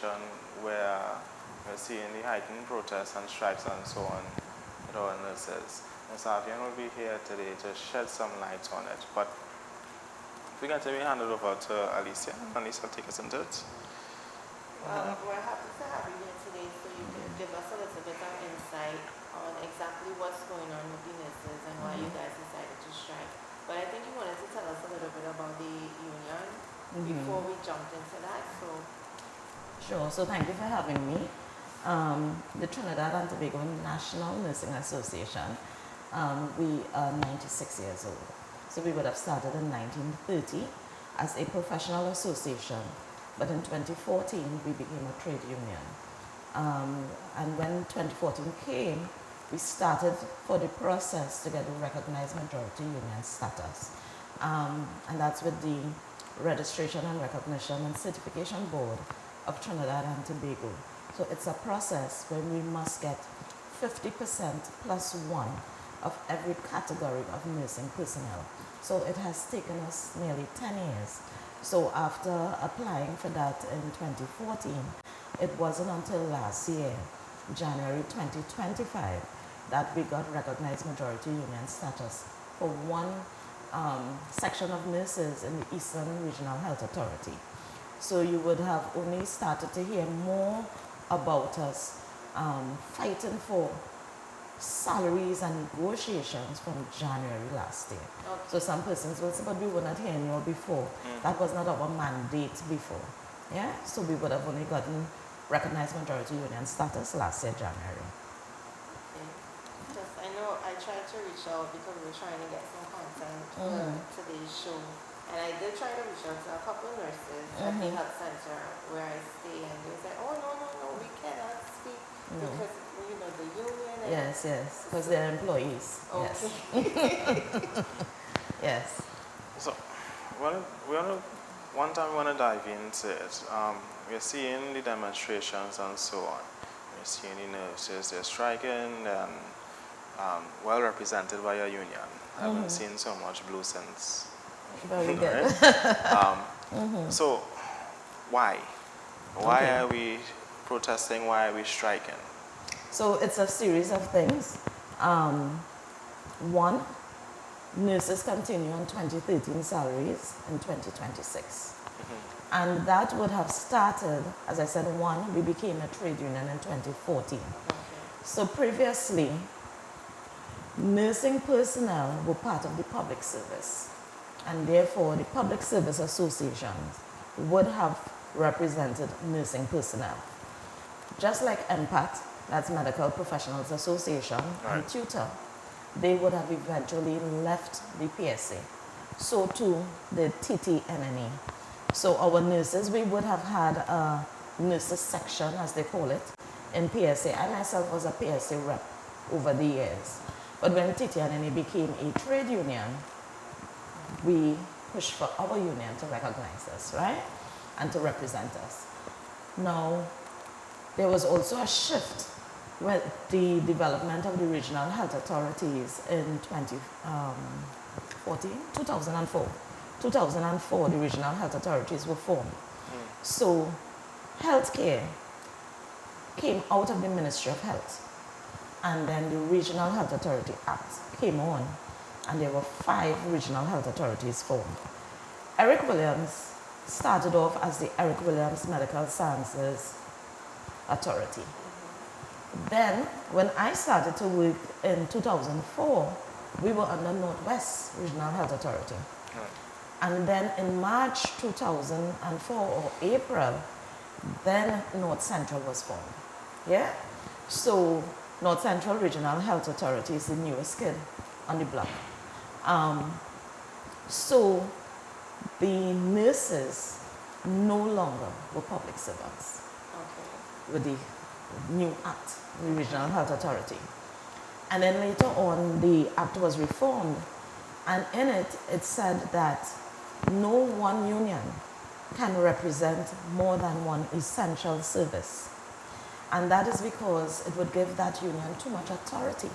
situation where we're seeing the heightened protests and strikes and so on with our nurses. Ms. Avian will be here today to shed some light on it. But if we can maybe hand it over to Alicia. Alicia, take us into it. Well, we're happy to have you here today so you can give us a little bit of insight on exactly what's going on with the nurses and why you guys decided to strike. But I think you wanted to tell us a little bit about the union before we jumped into that. Sure, so thank you for having me. The Trinidad and Tobago National Nursing Association, we are 96 years old. So we would have started in 1930 as a professional association, but in 2014 we became a trade union. And when 2014 came, we started for the process to get a recognized majority union status. And that's with the Registration and Recognition and Certification Board of Trinidad and Tobago. So it's a process where we must get 50% plus one of every category of nursing personnel. So it has taken us nearly 10 years. So after applying for that in 2014, it wasn't until last year, January 2025, that we got recognized majority union status for one section of nurses in the Eastern Regional Health Authority. So you would have only started to hear more about us fighting for salaries and negotiations from January last year. Okay. So some persons will say, but we were not hearing you before. That was not our mandate before. Yeah? So we would have only gotten recognized majority union status last year, January. Okay. Because I know I tried to reach out because we were trying to get some content for today's show. And I did try to reach out to a couple of nurses at the health center where I stay, and they said, oh, no, we cannot speak because, you know, the union. And Yes, because they're employees. Okay. Yes. Yes. So, one time we want to dive into it. We're seeing the demonstrations and so on. We're seeing the nurses, they're striking and well represented by a union. I haven't seen so much blue since. Very good. So, why? Why are we protesting? Why are we striking? So it's a series of things. One, nurses continue on 2013 salaries in 2026. And that would have started, as I said, one, we became a trade union in 2014. So previously, nursing personnel were part of the public service. And therefore, the public service associations would have represented nursing personnel. Just like MPAT, that's Medical Professionals Association, and TUTA, they would have eventually left the PSA. So too the TTNNE. So our nurses, we would have had a nurses section, as they call it, in PSA. I myself was a PSA rep over the years. But when TTNNE became a trade union, we pushed for our union to recognize us, right? And to represent us. Now, there was also a shift with the development of the regional health authorities in 2004. 2004, the regional health authorities were formed. So, healthcare came out of the Ministry of Health. And then the Regional Health Authority Act came on. And there were 5 regional health authorities formed. Eric Williams started off as the Eric Williams Medical Sciences Authority. Then, when I started to work in 2004, we were under Northwest Regional Health Authority. And then in March 2004 or April, then North Central was formed. Yeah? So, North Central Regional Health Authority is the newest kid on the block. So the nurses no longer were public servants with the new act, the Regional Health Authority. And then later on, the act was reformed, and in it, it said that no one union can represent more than one essential service. And that is because it would give that union too much authority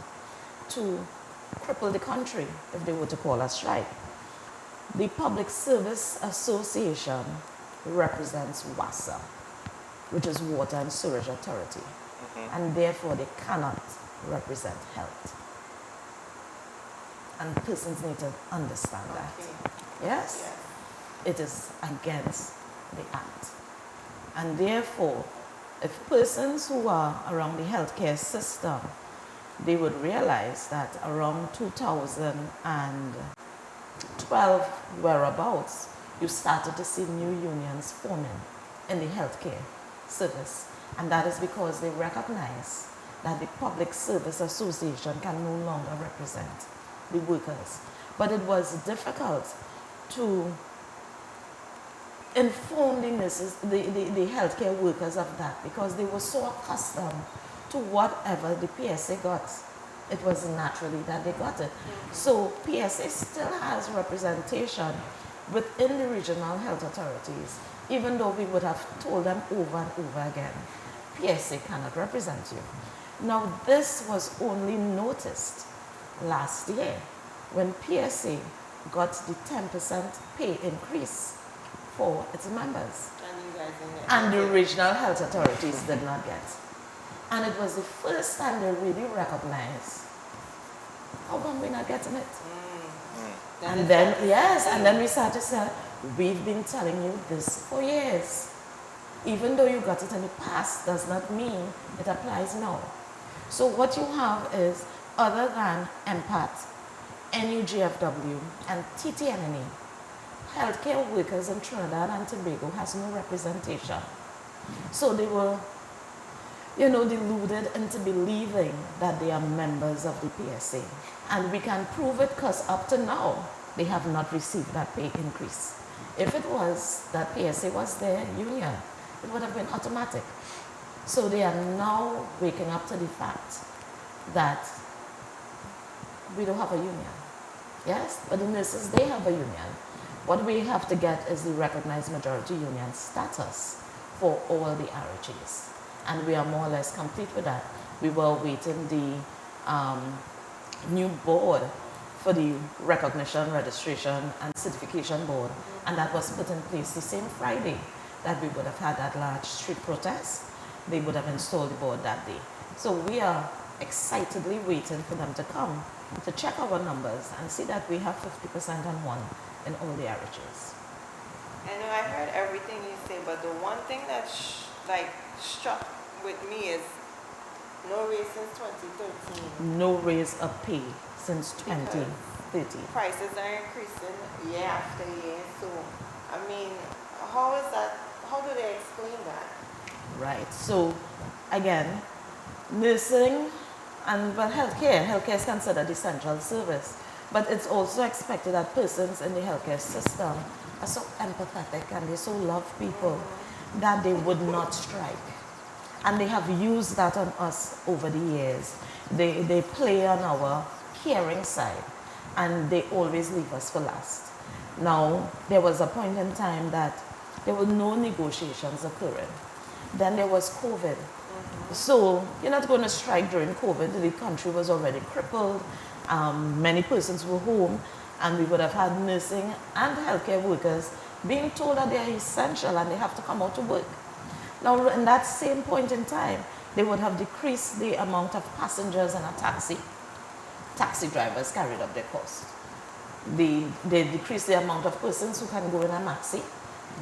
to cripple the country if they were to call a strike. The Public Service Association represents WASA. which is Water and Sewerage Authority. And therefore they cannot represent health. And persons need to understand that. Yes? It is against the act. And therefore, if persons who are around the healthcare system, they would realize that around 2012 whereabouts, you started to see new unions forming in the healthcare service. And that is because they recognize that the Public Service Association can no longer represent the workers. But it was difficult to inform the nurses, the healthcare workers of that, because they were so accustomed to whatever the PSA got. It was naturally that they got it. So PSA still has representation within the regional health authorities, even though we would have told them over and over again, PSA cannot represent you. Now this was only noticed last year when PSA got the 10% pay increase for its members. And the regional health authorities did not get. And it was the first time they really recognized, how come we're not getting it? And then, yes, and then we started to say, we've been telling you this for years. Even though you got it in the past does not mean it applies now. So what you have is, other than MPAT, NUGFW, and TTNNE, healthcare workers in Trinidad and Tobago has no representation. So they were, deluded into believing that they are members of the PSA. And we can prove it because up to now, they have not received that pay increase. If it was that PSA was their union, it would have been automatic. So they are now waking up to the fact that we don't have a union. Yes, but the nurses, they have a union. What we have to get is the recognized majority union status for all the RHAs. And we are more or less complete with that. We were awaiting the new board for the recognition, registration, and certification board. And that was put in place the same Friday that we would have had that large street protest. They would have installed the board that day. So we are excitedly waiting for them to come to check our numbers and see that we have 50% and one in all the RHAs. I know I heard everything you say, but the one thing that struck with me is no raise since 2013. No raise of pay since 2013. Prices are increasing year after year. So, I mean, how is that? How do they explain that? Right. So, again, nursing and healthcare is considered essential service. But it's also expected that persons in the healthcare system are so empathetic and they so love people that they would not strike. And they have used that on us over the years. They play on our caring side and they always leave us for last. Now, there was a point in time that there were no negotiations occurring. Then there was COVID. So you're not going to strike during COVID. The country was already crippled. Many persons were home, and we would have had nursing and healthcare workers being told that they are essential and they have to come out to work. Now, in that same point in time, they would have decreased the amount of passengers in a taxi. Taxi drivers carried up their cost. They decreased the amount of persons who can go in a maxi.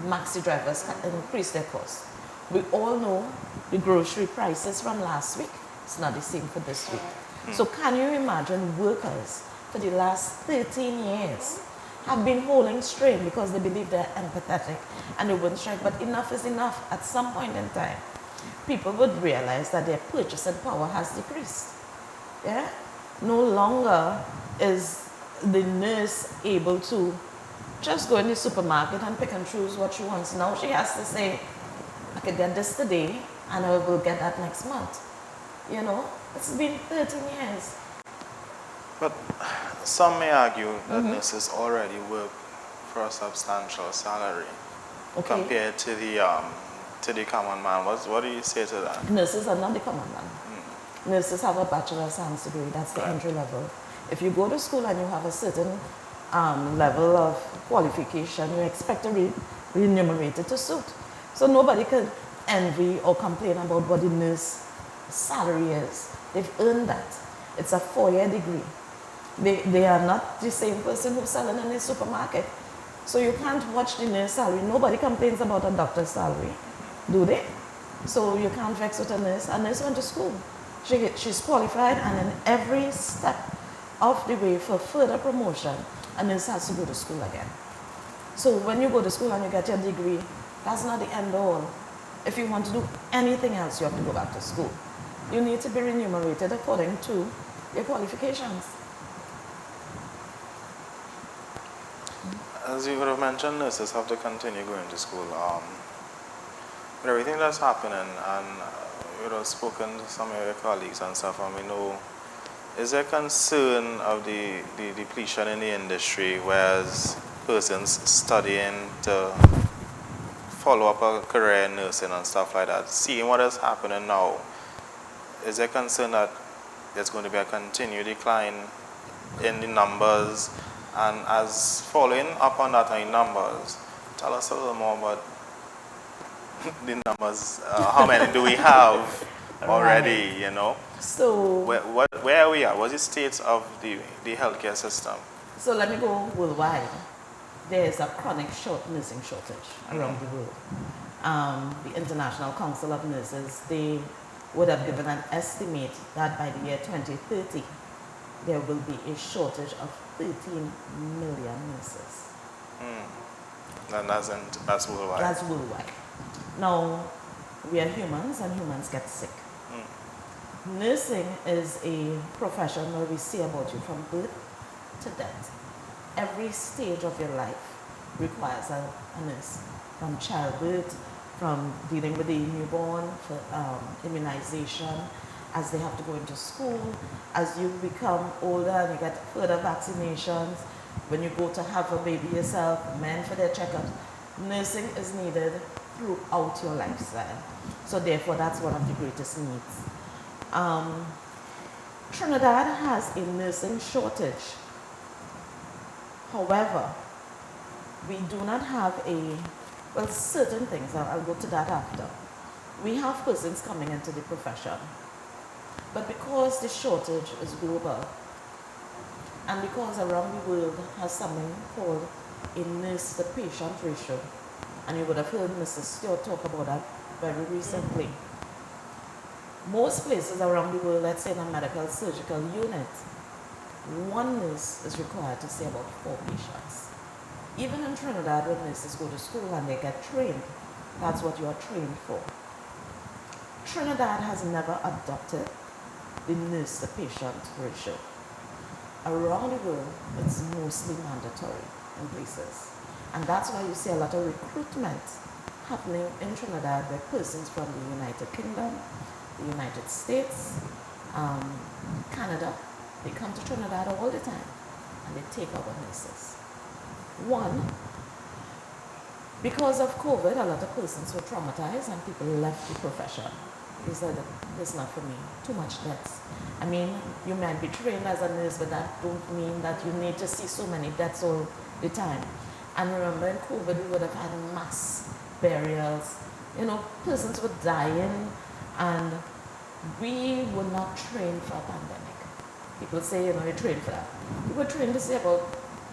Maxi drivers can increase their cost. We all know the grocery prices from last week. It's not the same for this week. So can you imagine workers for the last 13 years have been holding strain because they believe they're empathetic and they wouldn't strike, but enough is enough. At some point in time, people would realize that their purchasing power has decreased. Yeah? No longer is the nurse able to just go in the supermarket and pick and choose what she wants. Now she has to say, I could get this today and I will get that next month. You know, it's been 13 years. But some may argue that nurses already work for a substantial salary compared to the common man. What do you say to that? Nurses are not the common man. Nurses have a bachelor's science degree. That's the entry level. If you go to school and you have a certain level of qualification, you expect to be remunerated to suit. So nobody can envy or complain about what the nurse salary is. They've earned that. It's a 4-year degree. They are not the same person who's selling in the supermarket. So you can't watch the nurse salary. Nobody complains about a doctor's salary, do they? So you can't vex with a nurse. A nurse went to school. She's qualified, and in every step of the way for further promotion, a nurse has to go to school again. So when you go to school and you get your degree, that's not the end all. If you want to do anything else, you have to go back to school. You need to be remunerated according to your qualifications. As you would have mentioned, nurses have to continue going to school. With everything that's happening, and you would have spoken to some of your colleagues and stuff, and we know, is there concern of the depletion in the industry, whereas persons studying to follow up a career in nursing and stuff like that, seeing what is happening now, is there concern that there's going to be a continued decline in the numbers? And as following up on that in numbers, tell us a little more about the numbers. How many do we have already, you know? So where are we at? What's the state of the healthcare system? So let me go worldwide. There is a chronic nursing shortage around the world. The International Council of Nurses, they would have given an estimate that by the year 2030, there will be a shortage of 13 million nurses. And that's worldwide? That's worldwide. Now, we are humans, and humans get sick. Nursing is a profession where we see about you from birth to death. Every stage of your life requires a nurse, from childbirth, from dealing with the newborn, for immunization, as they have to go into school, as you become older and you get further vaccinations, when you go to have a baby yourself, men for their checkups. Nursing is needed throughout your lifestyle. So therefore, that's one of the greatest needs. Trinidad has a nursing shortage. However, we do not have certain things, I'll go to that after. We have persons coming into the profession, but because the shortage is global, and because around the world has something called a nurse to patient ratio, and you would have heard Mr. Stewart talk about that very recently. Most places around the world, let's say in a medical surgical unit, one nurse is required to see about 4 patients. Even in Trinidad, when nurses go to school and they get trained, that's what you are trained for. Trinidad has never adopted the nurse to patient ratio. Around the world, it's mostly mandatory in places. And that's why you see a lot of recruitment happening in Trinidad where persons from the United Kingdom, the United States, Canada, they come to Trinidad all the time and they take our nurses. One, because of COVID, a lot of persons were traumatized and people left the profession. They said, it's not for me, too much deaths. I mean, you might be trained as a nurse, but that don't mean that you need to see so many deaths all the time. And remember, in COVID, we would have had mass burials. You know, persons were dying, and we were not trained for a pandemic. People say, you know, you're trained for that. We were trained to see about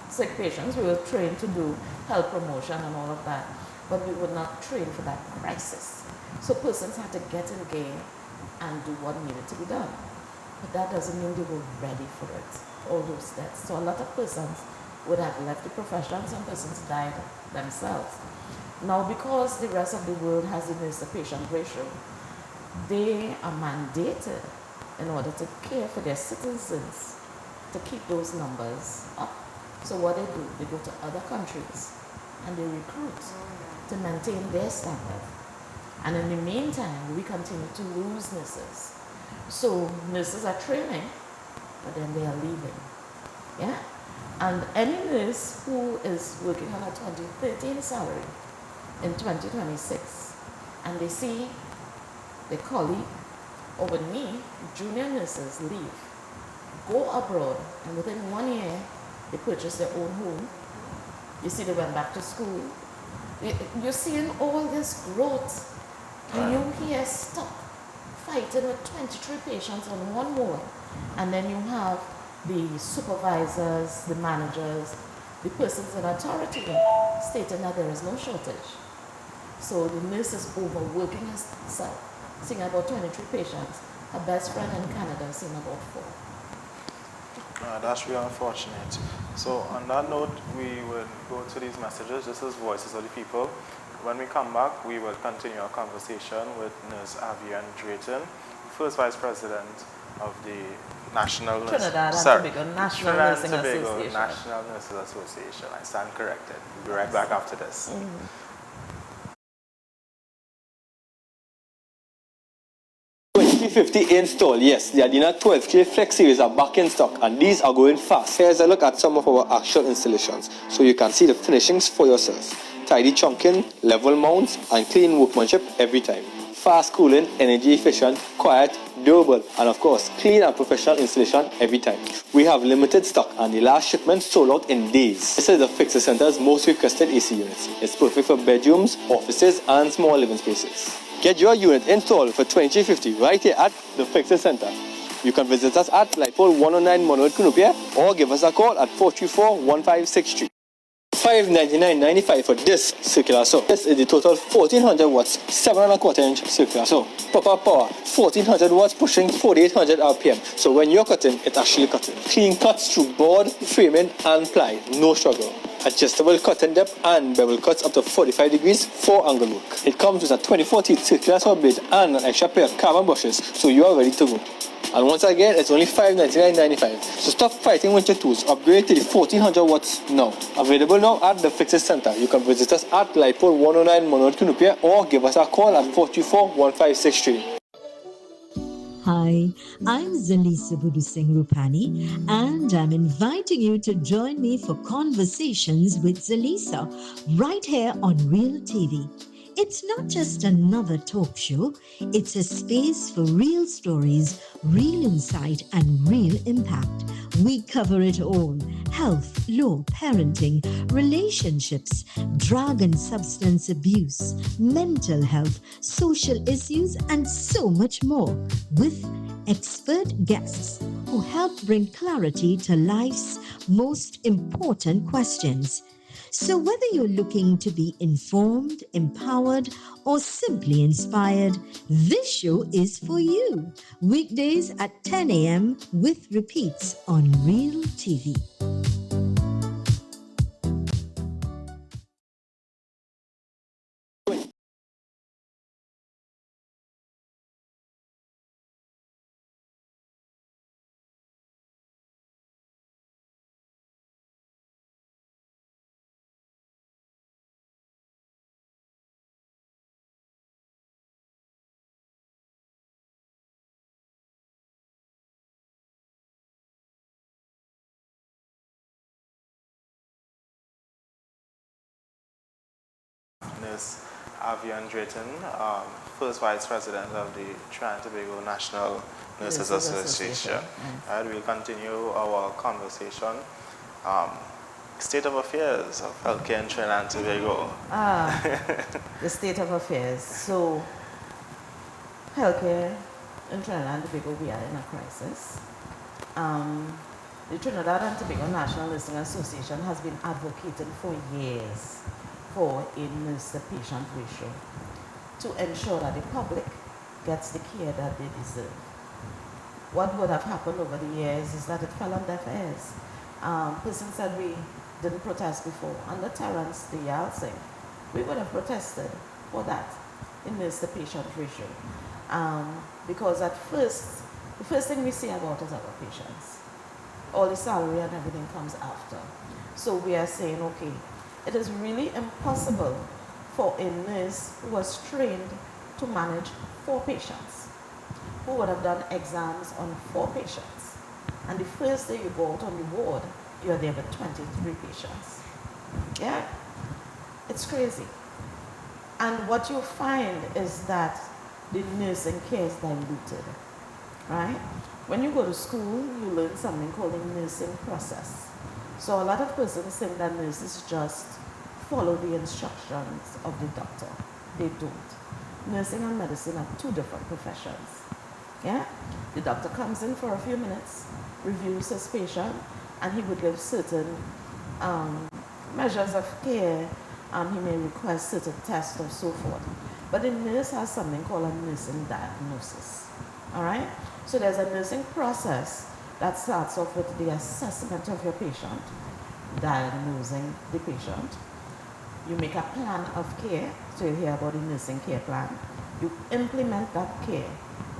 sick patients. We were trained to do health promotion and all of that. But we were not trained for that crisis. So persons had to get in the game and do what needed to be done. But that doesn't mean they were ready for it, all those deaths. So a lot of persons would have left the profession. Some persons died themselves. Now, because the rest of the world has the nurse to patient ratio, they are mandated in order to care for their citizens to keep those numbers up. So what they do, they go to other countries and they recruit to maintain their standard. And in the meantime, we continue to lose nurses. So nurses are training, but then they are leaving. Yeah? And any nurse who is working on a 2013 salary in 2026, and they see their colleague, or with me, junior nurses leave, go abroad, and within 1 year, they purchase their own home. You see, they went back to school. You're seeing all this growth Do you hear stuck fighting with 23 patients on one ward, and then you have the supervisors, the managers, the persons in authority stating that there is no shortage. So the nurse is overworking herself, seeing about 23 patients. Her best friend in Canada is seeing about 4. That's really unfortunate. So on that note, we will go to these messages. This is Voices of the People. When we come back, we will continue our conversation with Nurse Avian Drayton, first Vice President of the National Trinidad and Tobago National Nursing Association. National Nurses Association. I stand corrected. We'll be right back after this. 2050 install, yes, the Adina 12K Flex series are back in stock and these are going fast. Here's a look at some of our actual installations so you can see the finishings for yourself. Tidy chunking, level mounts and clean workmanship every time. Fast cooling, energy efficient, quiet, durable and of course clean and professional installation every time. We have limited stock and the last shipment sold out in days. This is the Fixer Center's most requested AC units. It's perfect for bedrooms, offices and small living spaces. Get your unit installed for 2050 right here at the Fixer Center. You can visit us at Lightpole 109 Monroe Cunupia or give us a call at 434-1563. $599.95 for this circular saw. This is the total 1400 watts, 7¼ inch circular saw. Proper power, 1400 watts pushing 4800 RPM. So when you're cutting, it's actually cutting. Clean cuts through board, framing and ply, no struggle. Adjustable cutting depth and bevel cuts up to 45 degrees for angle work. It comes with a 24 teeth circular saw blade and an extra pair of carbon brushes, so you are ready to go. And once again, it's only $599.95. So stop fighting with your tools. Upgrade to the 1400 watts now. Available now at the Fixer Center. You can visit us at Lightpole 109 Monroe Cunupia or give us a call at 434-1563. Hi, I'm Zalisa Budu Singh Rupani, and I'm inviting you to join me for Conversations with Zalisa right here on Real TV. It's not just another talk show, it's a space for real stories, real insight, and real impact. We cover it all: health, law, parenting, relationships, drug and substance abuse, mental health, social issues, and so much more, with expert guests who help bring clarity to life's most important questions. So whether you're looking to be informed, empowered, or simply inspired, this show is for you. Weekdays at 10 a.m. with repeats on Real TV. Ms. Avian Drayton, first Vice President of the Trinidad and Tobago National Nurses Association. And we'll continue our conversation. State of affairs of healthcare in Trinidad and Tobago. The state of affairs. So, healthcare in Trinidad and Tobago, we are in a crisis. The Trinidad and Tobago National Nursing Association has been advocating for years for a nurse-to-patient ratio to ensure that the public gets the care that they deserve. What would have happened over the years is that it fell on deaf ears. Person said we didn't protest before. Under Terence the Yalsing, we would have protested for that in nurse-to-patient ratio. Because at first, the first thing we say about is our patients. All the salary and everything comes after. So we are saying, okay, it is really impossible for a nurse who was trained to manage 4 patients, who would have done exams on 4 patients. And the first day you go out on the ward, you're there with 23 patients. Yeah, it's crazy. And what you find is that the nursing care is diluted, right? When you go to school, you learn something called the nursing process. So a lot of persons think that nurses just follow the instructions of the doctor. They don't. nursing and medicine are two different professions. Yeah? The doctor comes in for a few minutes, reviews his patient, and he would give certain measures of care. He may request certain tests or so forth. But the nurse has something called a nursing diagnosis. All right? So there's a nursing process that starts off with the assessment of your patient, diagnosing the patient. You make a plan of care, so you hear about the nursing care plan. You implement that care,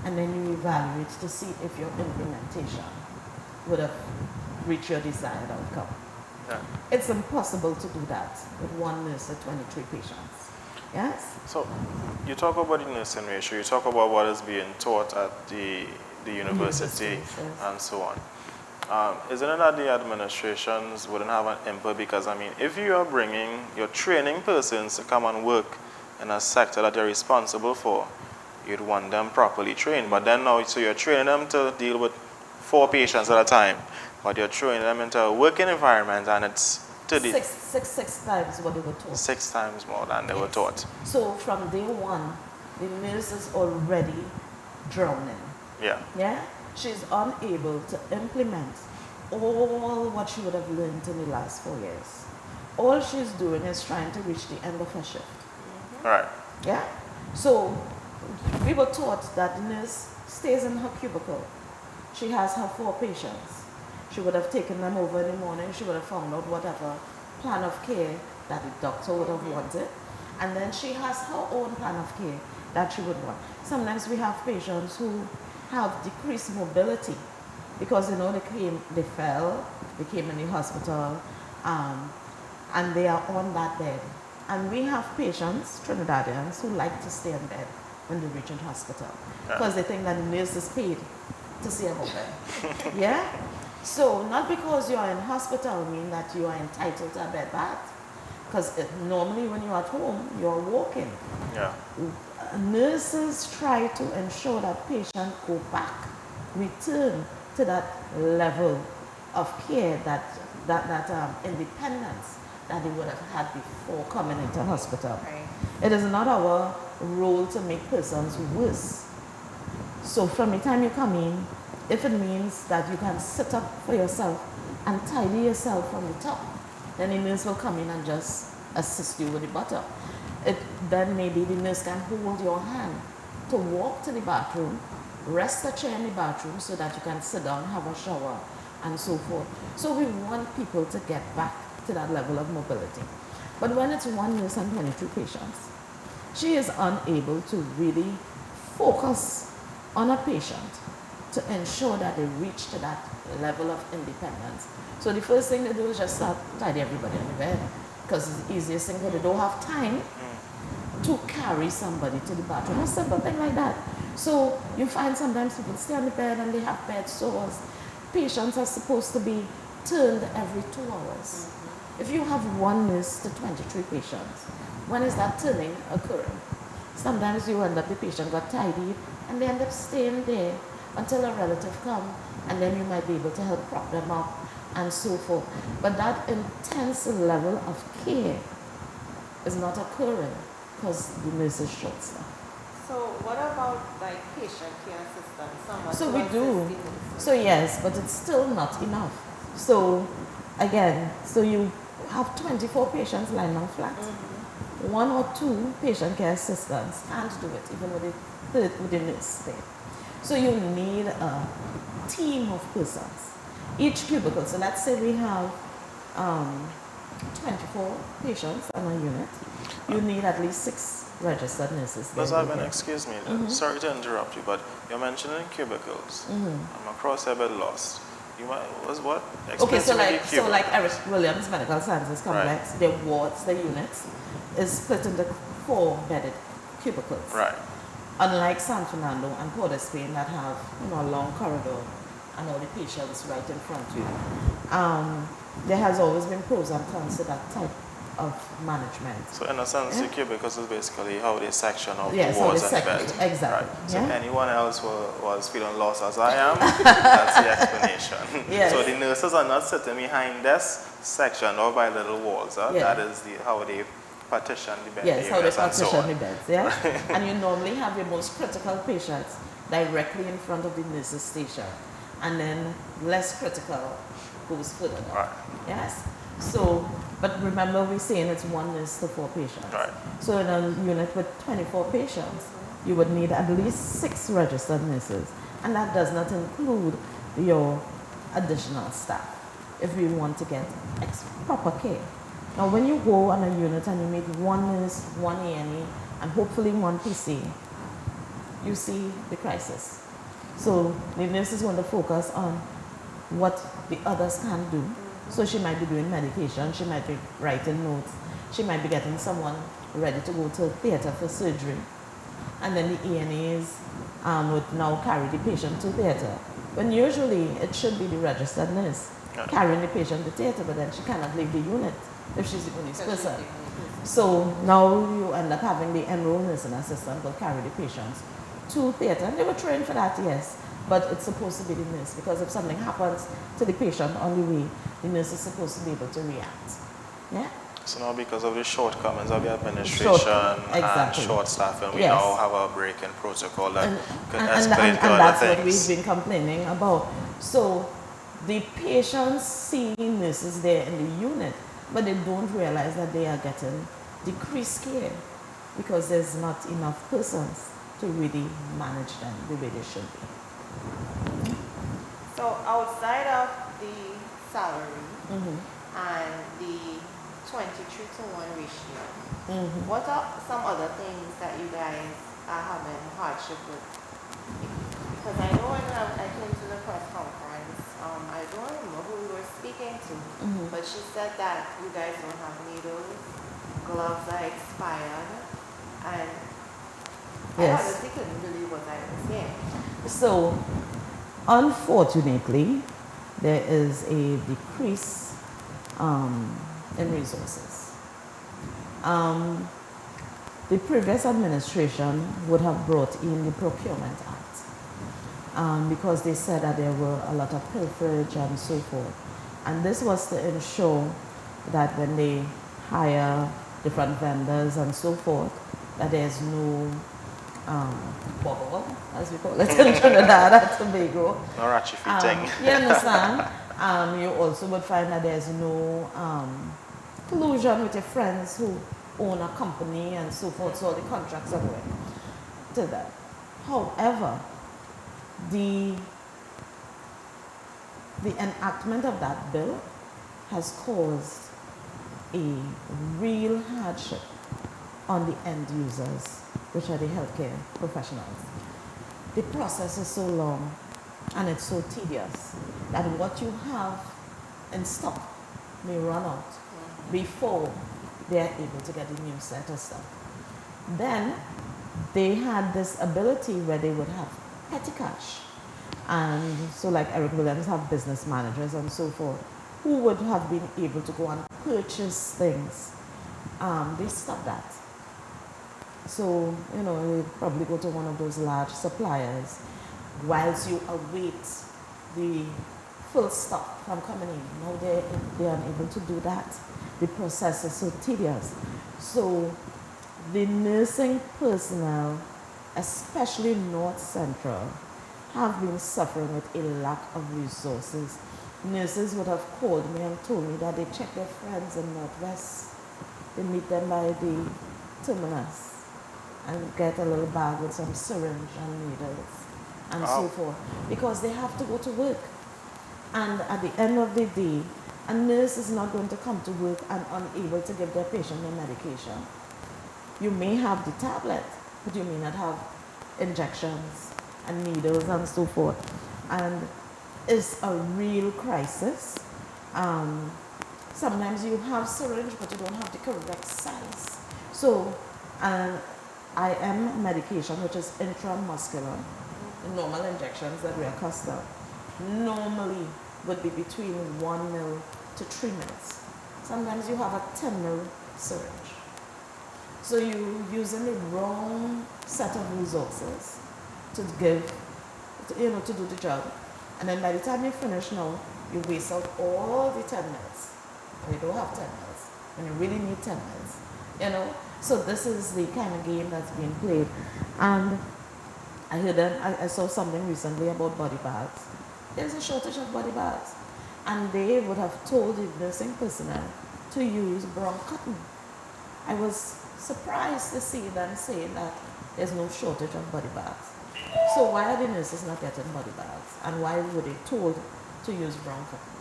and then you evaluate to see if your implementation would have reached your desired outcome. Yeah. It's impossible to do that with one nurse at 23 patients. Yes? So you talk about the nursing ratio, you talk about what is being taught at the university Universities, yes. and so on. Isn't it that the administrations wouldn't have an input? Because, I mean, if you are you're training persons to come and work in a sector that you're responsible for, you'd want them properly trained. But then now, so you're training them to deal with 4 patients at a time, but you're training them into a working environment, and it's to the Six times what they were taught. 6 times more than they were taught. So from day one, the nurse is already drowning. Yeah. Yeah? She's unable to implement all what she would have learned in the last 4 years. All she's doing is trying to reach the end of her shift. Right. Yeah? So we were taught that the nurse stays in her cubicle. She has her 4 patients. She would have taken them over in the morning. She would have found out whatever plan of care that the doctor would have wanted. And then she has her own plan of care that she would want. Sometimes we have patients who have decreased mobility because, you know, they fell, they came in the hospital, and they are on that bed. And we have patients, Trinidadians, who like to stay in bed when they reach in hospital because they think that the nurse is paid to stay about them. Yeah? So not because you are in hospital mean that you are entitled to a bed bath. Because normally when you're at home, you're walking. Yeah. Nurses try to ensure that patients go back, return to that level of care, that independence that they would have had before coming into hospital. Right. It is not our role to make persons worse. So from the time you come in, if it means that you can sit up for yourself and tidy yourself from the top, then the nurse will come in and just assist you with the bottom. Then maybe the nurse can hold your hand to walk to the bathroom, rest a chair in the bathroom so that you can sit down, have a shower, and so forth. So we want people to get back to that level of mobility. But when it's one nurse and 22 patients, she is unable to really focus on a patient to ensure that they reach to that level of independence. So the first thing they do is just start tidy everybody in the bed, because it's the easiest thing, because they don't have time to carry somebody to the bathroom, a simple thing like that. So you find sometimes people stay on the bed and they have bed sores. Patients are supposed to be turned every 2 hours. If you have one nurse to 23 patients, when is that turning occurring? Sometimes you end up, the patient got tidied and they end up staying there until a relative comes, and then you might be able to help prop them up and so forth. But that intense level of care is not occurring because the nurse is short staffed. So what about like patient care assistants? Someone So to we assist do. the nurses? So yes, but it's still not enough. So again, so you have 24 patients lying on flat. 1 or 2 patient care assistants can't do it, even with the nurse there. So you need a team of persons. Each cubicle, so let's say we have 24 patients on a unit. You need at least 6 registered nurses there. Ms. Ivan, excuse me, sorry to interrupt you, but you're mentioning cubicles. I'm across a bit lost. You might, what? Okay, so Explain to me the so cubicle. like Eric Williams Medical Sciences Complex, their wards, their units, is split into 4 bedded cubicles. Right. Unlike San Fernando and Port of Spain that have, you know, a long corridor and all the patients right in front of you, there has always been pros and cons to that type of management. So in a sense, the cubicles is basically how they section out Yes, the how wards they and the bed. section, exactly. Right. So Yeah. anyone else was feeling lost as I am, that's the explanation. Yes. So the nurses are not sitting behind this section or by little walls. Yeah. That is how they partition the bed Yes, how they areas and so partition on. the beds, yeah? And you normally have your most critical patients directly in front of the nurse's station. And then less critical goes further down. Right. Yes? So, but remember we're saying it's 1 nurse to 4 patients. Right. So in a unit with 24 patients, you would need at least 6 registered nurses. And that does not include your additional staff if we want to get proper care. Now when you go on a unit and you meet 1 nurse, 1 A&E, and hopefully 1 PC, you see the crisis. So the nurse is going to focus on what the others can do. So she might be doing medication, she might be writing notes, she might be getting someone ready to go to theatre for surgery. And then the A&Es would now carry the patient to theatre. When usually it should be the registered nurse carrying the patient to theatre, but then she cannot leave the unit if she's the police person. So now you end up having the enrolled nursing assistant will carry the patients to theatre. And they were trained for that, yes, but it's supposed to be the nurse, because if something happens to the patient on the way, the nurse is supposed to be able to react. Yeah? So now because of the shortcomings of the administration and short staffing, we now have a break in protocol that could escalate to and other that's things. what we've been complaining about. So the patients see nurses there in the unit, but they don't realize that they are getting decreased care because there's not enough persons to really manage them the way they should be. So outside of the salary and the 23-to-1 ratio, what are some other things that you guys are having hardship with? Because I know when I came to the press conference, I don't remember who we were speaking to, but she said that you guys don't have needles, gloves are expired, and I honestly couldn't believe what I was hearing. So, unfortunately, there is a decrease in resources. The previous administration would have brought in the Procurement Act because they said that there were a lot of pilferage and so forth. And this was to ensure that when they hire different vendors and so forth, that there's no bubble, as we call it in Trinidad and Tobago. No ratchet fitting. You understand? You also would find that there's no collusion with your friends who own a company and so forth, so the contracts are going to that. However, the enactment of that bill has caused a real hardship on the end users, which are the healthcare professionals. The process is so long and it's so tedious that what you have in stock may run out before they are able to get a new set of stuff. Then they had this ability where they would have petty cash. And so like Eric Williams have business managers and so forth who would have been able to go and purchase things. They stopped that. So, you know, you probably go to one of those large suppliers whilst you await the full stock from coming in. Now they're unable to do that. The process is so tedious. So the nursing personnel, especially North Central, have been suffering with a lack of resources. Nurses would have called me and told me that they check their friends in Northwest. They meet them by the terminus and get a little bag with some syringe and needles and so forth, because they have to go to work. And at the end of the day, a nurse is not going to come to work and unable to give their patient their medication. You may have the tablet, but you may not have injections and needles and so forth. And it's a real crisis. Sometimes you have syringe, but you don't have the correct size. So, IM medication, which is intramuscular, the normal injections that we're accustomed, normally would be between 1 mil to 3 mils. Sometimes you have a 10 mil syringe. So you're using the wrong set of resources to give, to do the job. And then by the time you finish now, you waste out all the 10 mils. And you don't have 10 mils. And you really need 10 mils. you know. So this is the kind of game that's being played. And I heard I saw something recently about body baths. There's a shortage of body baths. And they would have told the nursing personnel to use brown cotton. I was surprised to see them saying that there's no shortage of body baths. So why are the nurses not getting body baths? And why were they told to use brown cotton?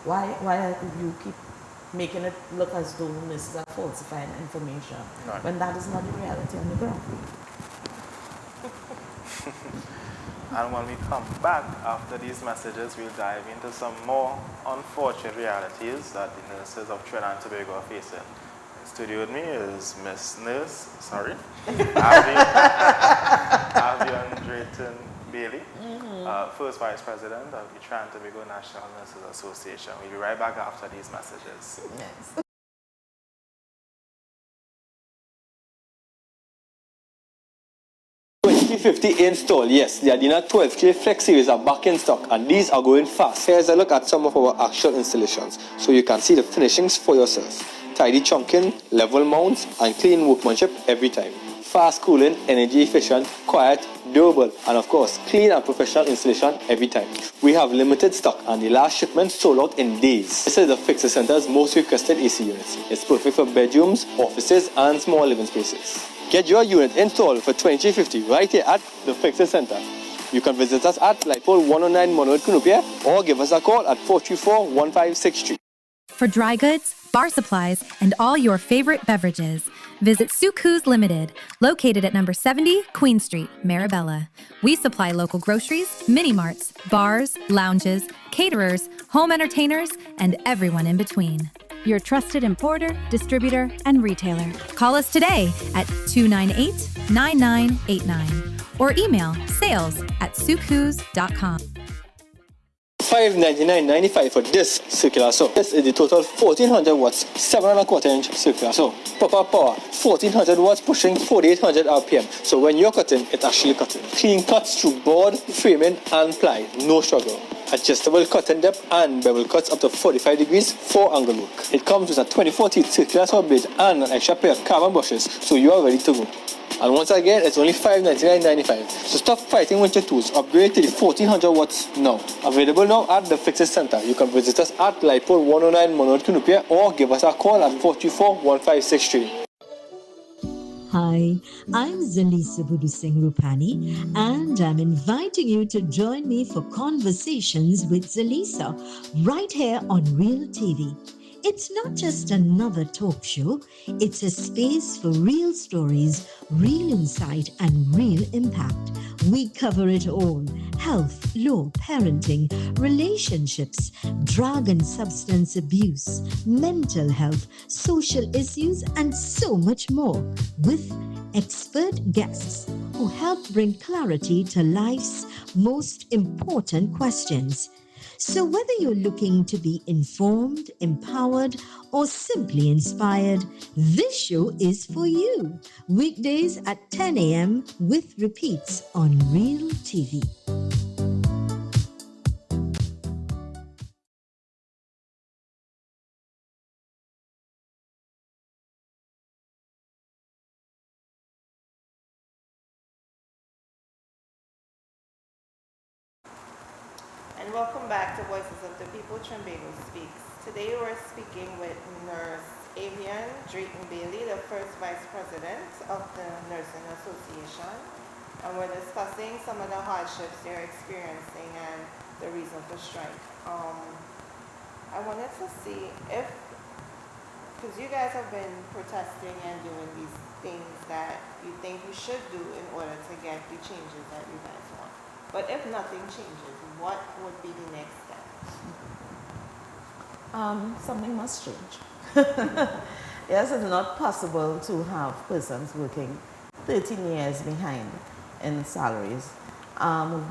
Why do you keep making it look as though nurses are falsifying information when that is not the reality on the ground? And when we come back after these messages, we'll dive into some more unfortunate realities that the nurses of Trinidad and Tobago are facing. In studio with me is Miss Nurse, Avian Drayton Bailey, first Vice President of the Trinidad and Tobago National Nurses Association. We'll be right back after these messages. Yes. 2050 install, yes, the Adina 12K Flex series are back in stock and these are going fast. Here's a look at some of our actual installations so you can see the finishings for yourself. Tidy chunking, level mounts and clean workmanship every time. Fast cooling, energy efficient, quiet, durable and of course clean and professional installation every time. We have limited stock and the last shipment sold out in days. This is the Fixer Center's most requested AC units. It's perfect for bedrooms, offices and small living spaces. Get your unit installed for 2350 right here at the Fixer Center. You can visit us at Lightpole 109 Monroe Cunupia or give us a call at 424-1563. For dry goods, bar supplies, and all your favorite beverages, visit Suku's Limited, located at number 70 Queen Street, Marabella. We supply local groceries, mini-marts, bars, lounges, caterers, home entertainers, and everyone in between. Your trusted importer, distributor, and retailer. Call us today at 298-9989 or email sales@sukhus.com. $599.95 for this circular saw. This is the total 1400 watts, 7¼ inch circular saw. Proper power, 1400 watts pushing 4800 RPM. So when you're cutting, it's actually cutting. Clean cuts through board, framing and ply, no struggle. Adjustable cutting depth and bevel cuts up to 45 degrees for angle work. It comes with a 24 teeth circular saw blade and an extra pair of carbon brushes, so you are ready to go. And once again, it's only $599.95. So stop fighting with your tools. Upgrade to the 1400 watts now. Available now at the Fixer Center. You can visit us at Lightpole 109 Monroe Cunupia or give us a call at 424-1563. Hi, I'm Zalisa Budusing Rupani, and I'm inviting you to join me for Conversations with Zalisa right here on Real TV. It's not just another talk show, it's a space for real stories, real insight, and real impact. We cover it all: health, law, parenting, relationships, drug and substance abuse, mental health, social issues, and so much more, with expert guests who help bring clarity to life's most important questions. So whether you're looking to be informed, empowered, or simply inspired, this show is for you. Weekdays at 10 a.m. with repeats on Real TV. And welcome back to Voices of the People, Trimbago Speaks. Today we're speaking with Nurse Avian Drayton Bailey, the first Vice President of the Nursing Association. And we're discussing some of the hardships they're experiencing and the reason for strike. I wanted to see if, because you guys have been protesting and doing these things that you think you should do in order to get the changes that you guys want. But if nothing changes, what would be the next step? Something must change. Yes, it's not possible to have persons working 13 years behind in salaries.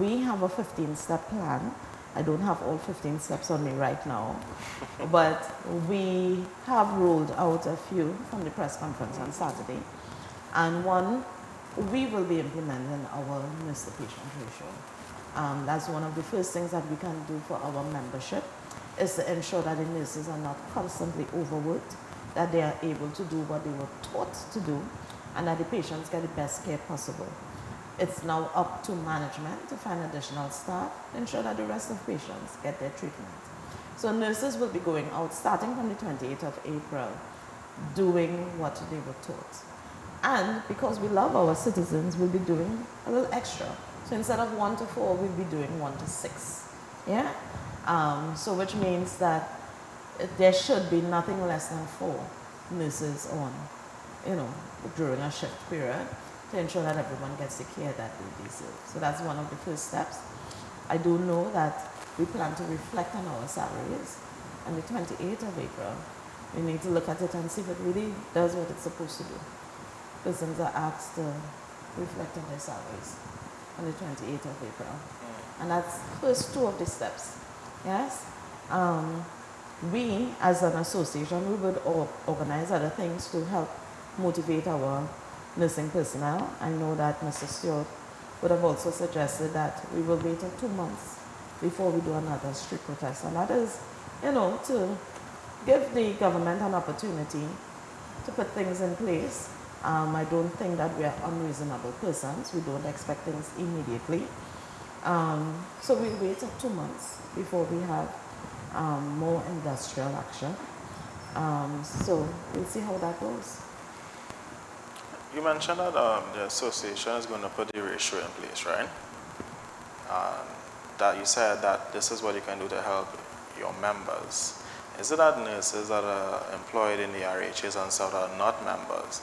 We have a 15-step plan. I don't have all 15 steps on me right now, but we have rolled out a few from the press conference on Saturday. And one, we will be implementing our nurse-to-patient ratio. That's one of the first things that we can do for our membership, is to ensure that the nurses are not constantly overworked that they are able to do what they were taught to do, and that the patients get the best care possible. It's now up to management to find additional staff to ensure that the rest of patients get their treatment. So nurses will be going out starting from the 28th of April, doing what they were taught. And because we love our citizens, we'll be doing a little extra. So instead of 1 to 4, we'll be doing 1 to 6. Yeah? So which means that there should be nothing less than 4 nurses on, during a shift period to ensure that everyone gets the care that they deserve. So that's one of the first steps. I do know that we plan to reflect on our salaries on the 28th of April. We need to look at it and see if it really does what it's supposed to do. Persons are asked to reflect on their salaries on the 28th of April. And that's first 2 of the steps. Yes? We, as an association, we would organize other things to help motivate our nursing personnel. I know that Mr. Stewart would have also suggested that we will wait 2 months before we do another street protest. And that is, to give the government an opportunity to put things in place. I don't think that we are unreasonable persons. We don't expect things immediately. So we'll wait 2 months before we have more industrial action. So we'll see how that goes. You mentioned that the association is going to put the ratio in place, right? That you said that this is what you can do to help your members. Is it that nurses that are employed in the RHAs and stuff that are not members,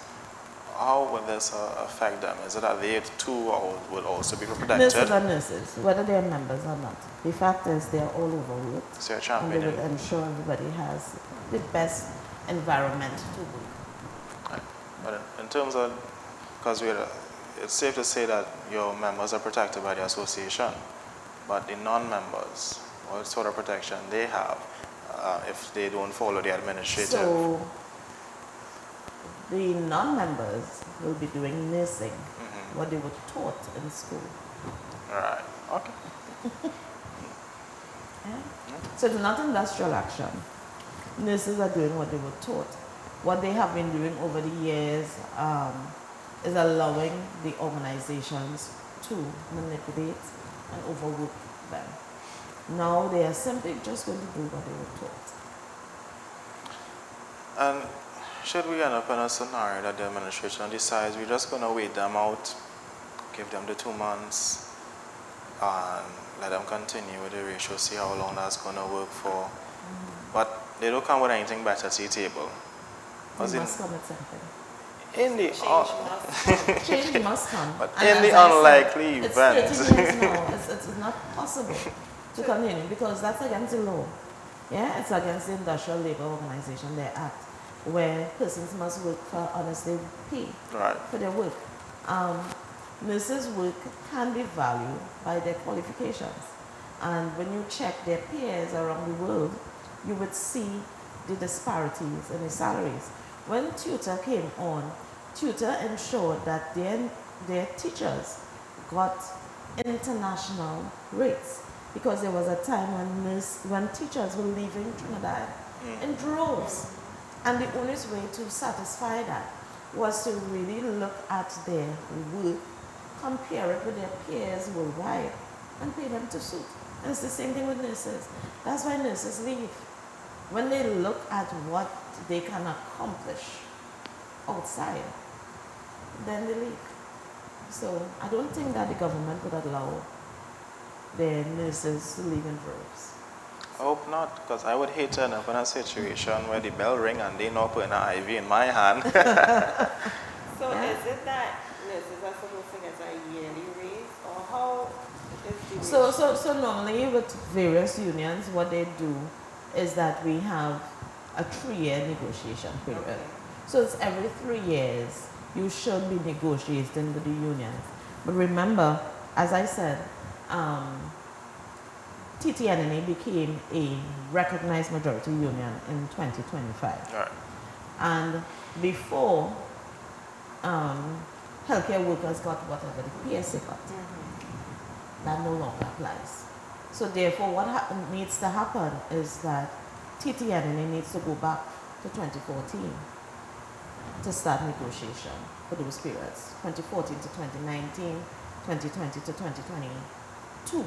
how will this affect them? Is it that they too would also be protected? Nurses are nurses, whether they are members or not. The fact is they are all overworked. So you're and championing. they will ensure everybody has the best environment to work. Right. But in terms of, because it's safe to say that your members are protected by the association, but the non-members, what sort of protection they have if they don't follow the administrative? So the non-members will be doing nursing, what they were taught in school. Right. Okay. Yeah? So it's not industrial action. Nurses are doing what they were taught. What they have been doing over the years is allowing the organizations to manipulate and overwork them. Now they are simply just going to do what they were taught. And should we end up in a scenario that the administration decides we're just going to wait them out, give them the 2 months, and let them continue with the ratio, see how long that's going to work for. But they don't come with anything better to the table. They must come with something. In the Change must come. But And in as the I said, unlikely event. It's 30 years now. It's not possible to continue because that's against the law. Yeah, it's against the Industrial Labor Organization, their act, where persons must work for honestly pay for their work. Nurses' work can be valued by their qualifications. And when you check their peers around the world, you would see the disparities in the salaries. When Tutor came on, Tutor ensured that their teachers got international rates because there was a time when teachers were leaving Trinidad in droves. And the only way to satisfy that was to really look at their work, compare it with their peers worldwide, and pay them to suit. And it's the same thing with nurses. That's why nurses leave. When they look at what they can accomplish outside, then they leave. So I don't think that the government would allow their nurses to leave in droves. I hope not, because I would hate to end up in a situation where the bell ring and they not putting an IV in my hand. So is it that nurses are supposed to get a yearly raise, or how is the So normally with various unions, what they do is that we have a 3-year negotiation period. Okay. So it's every 3 years you should be negotiating with the unions. But remember, as I said, TTNNA became a recognized majority union in 2025. Right. And before, healthcare workers got whatever the PSA got. That no longer applies. So therefore, what needs to happen is that TTNNA needs to go back to 2014 to start negotiation for those periods, 2014 to 2019, 2020 to 2022,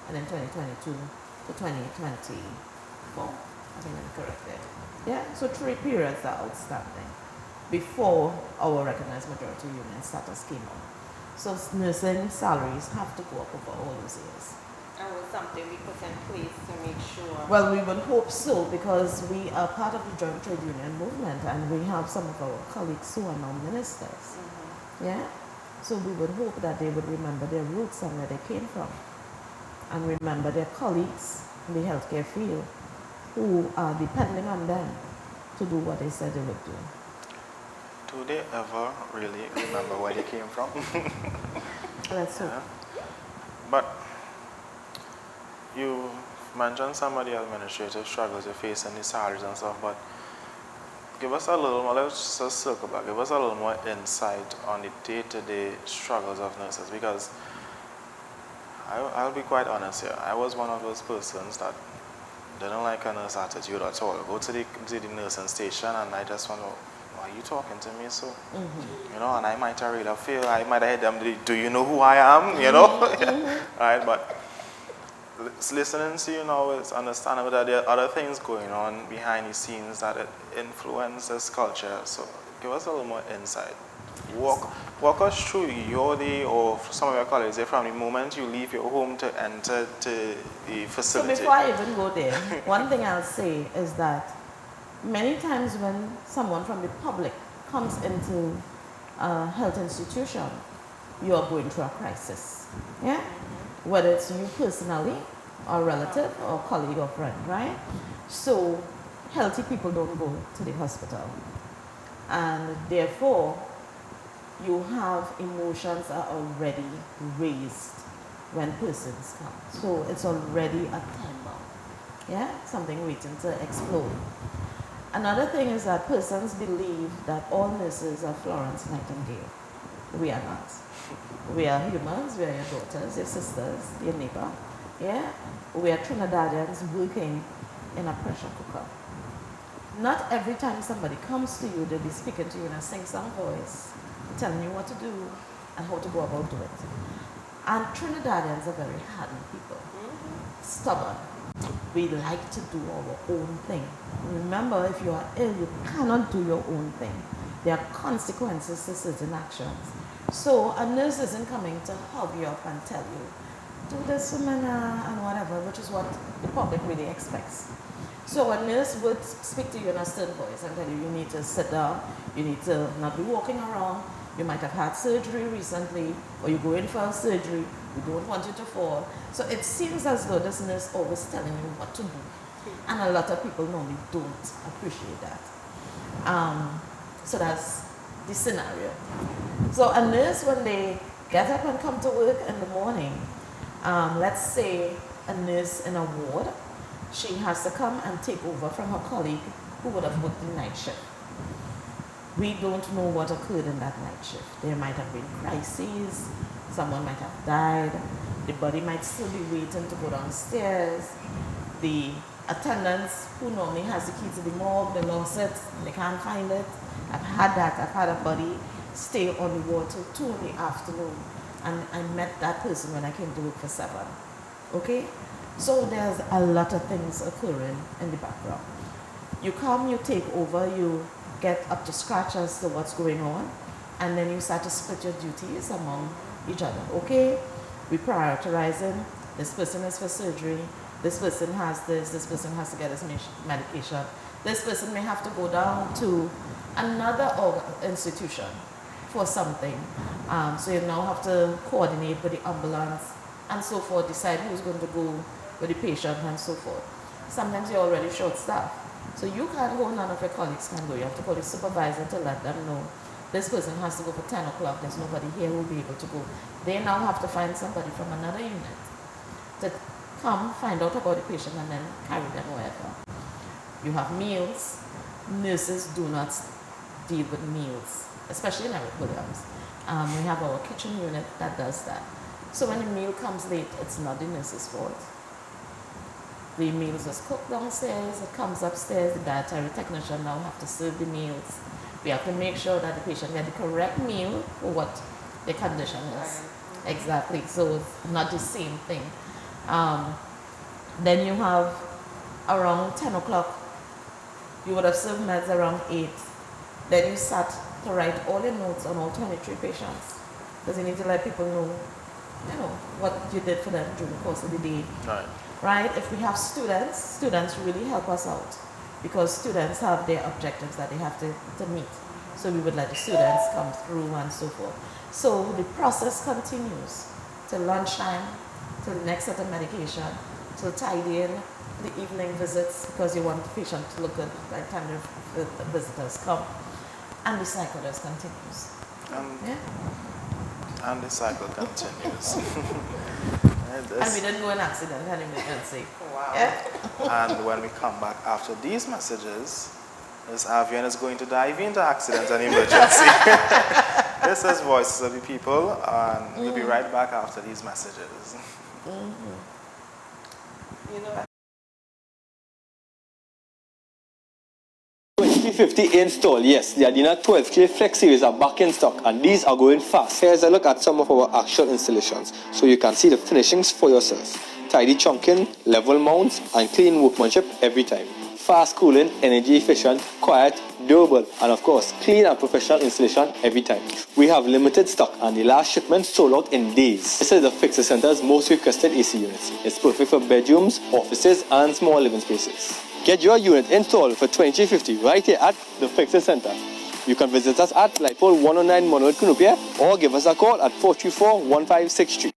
and then 2022 to 2024. I think I'm correct there. Yeah, so 3 periods are outstanding before our recognized majority union status came on. So nursing salaries have to go up over all those years. And was something we put in place to make sure? Well, we would hope so, because we are part of the joint trade union movement and we have some of our colleagues who are now ministers. Yeah? So we would hope that they would remember their roots and where they came from, and remember their colleagues in the healthcare field who are depending on them to do what they said they would do. Do they ever really remember where they came from? Let's hope. Yeah. But you mentioned some of the administrative struggles you face in the salaries and stuff, but give us a little more, let's just circle back, give us a little more insight on the day-to-day struggles of nurses, because I'll be quite honest here. I was one of those persons that didn't like a nurse attitude at all. Go to the nursing station and I just wonder, why are you talking to me so? You know, and I might have really feel, I might have had them, do you know who I am? You know? Right, but listening to you now, it's understandable that there are other things going on behind the scenes that influence this culture. So give us a little more insight. Walk us through your day, or some of your colleagues, from the moment you leave your home to enter to the facility. So before I even go there, one thing I'll say is that many times when someone from the public comes into a health institution, you are going through a crisis. Yeah? Whether it's you personally, or relative, or colleague or friend, right? So healthy people don't go to the hospital. And therefore, you have emotions that are already raised when persons come. So it's already a timer. Yeah? Something waiting to explode. Another thing is that persons believe that all nurses are Florence Nightingale. We are not. We are humans, we are your daughters, your sisters, your neighbor. Yeah? We are Trinidadians working in a pressure cooker. Not every time somebody comes to you, they'll be speaking to you in a sing-song voice, telling you what to do and how to go about doing it. And Trinidadians are very hardened people, stubborn. We like to do our own thing. Remember, if you are ill, you cannot do your own thing. There are consequences to certain actions. So a nurse isn't coming to hug you up and tell you, do this woman and whatever, which is what the public really expects. So a nurse would speak to you in a stern voice and tell you, you need to sit down, you need to not be walking around, you might have had surgery recently, or you go in for a surgery, we don't want you to fall. So it seems as though this nurse always telling you what to do. And a lot of people normally don't appreciate that. So that's the scenario. So a nurse, when they get up and come to work in the morning, let's say a nurse in a ward, she has to come and take over from her colleague who would have worked the night shift. We don't know what occurred in that night shift. There might have been crises, someone might have died, the body might still be waiting to go downstairs, the attendants who normally has the key to the morgue, they lost it, they can't find it. I've had that. I've had a body stay on the ward till 2 in the afternoon, and I met that person when I came to work for 7. Okay? So there's a lot of things occurring in the background. You come, you take over, you get up to scratch as to what's going on, and then you start to split your duties among each other. Okay? We prioritizing. This person is for surgery. This person has this person has to get his medication. This person may have to go down to another institution for something. So you now have to coordinate with the ambulance and so forth, decide who's going to go with the patient and so forth. Sometimes you're already short-staffed. So you can't go, none of your colleagues can go. You have to call the supervisor to let them know this person has to go for 10 o'clock. There's nobody here who will be able to go. They now have to find somebody from another unit to come, find out about the patient, and then carry them wherever. You have meals. Nurses do not deal with meals, especially in Eric Williams. We have our kitchen unit that does that. So when the meal comes late, it's not the nurse's fault. the meals is cooked downstairs, it comes upstairs, the dietary technician now have to serve the meals. We have to make sure that the patient get the correct meal for what the condition is. Exactly, so it's not the same thing. Then you have around 10 o'clock, you would have served meds around 8. Then you sat to write all your notes on all 23 patients. Because you need to let people know, what you did for them during the course of the day. Right. Right? If we have students really help us out. Because students have their objectives that they have to meet. So we would let the students come through and so forth. So the process continues till lunchtime, till the next set of medication, till tidying the evening visits, because you want the patient to look good by the time the visitors come. And the cycle just continues. And the cycle continues. And we didn't go in accident and emergency. Wow. Yeah? And when we come back after these messages, Ms. Avian is going to dive into accident and emergency. This is Voices of the People, and we'll be right back after these messages. You know, 2050 install, yes, the Adina 12K Flex series are back in stock and these are going fast. Here's a look at some of our actual installations so you can see the finishings for yourself. Tidy chunking, level mounts and clean workmanship every time. Fast cooling, energy efficient, quiet, durable and of course clean and professional installation every time. We have limited stock and the last shipment sold out in days. This is the Fixer Center's most requested AC units. It's perfect for bedrooms, offices and small living spaces. Get your unit installed for 2050 right here at the Fixer Center. You can visit us at Lightpole 109 Monroe Cunupia or give us a call at 434-1563.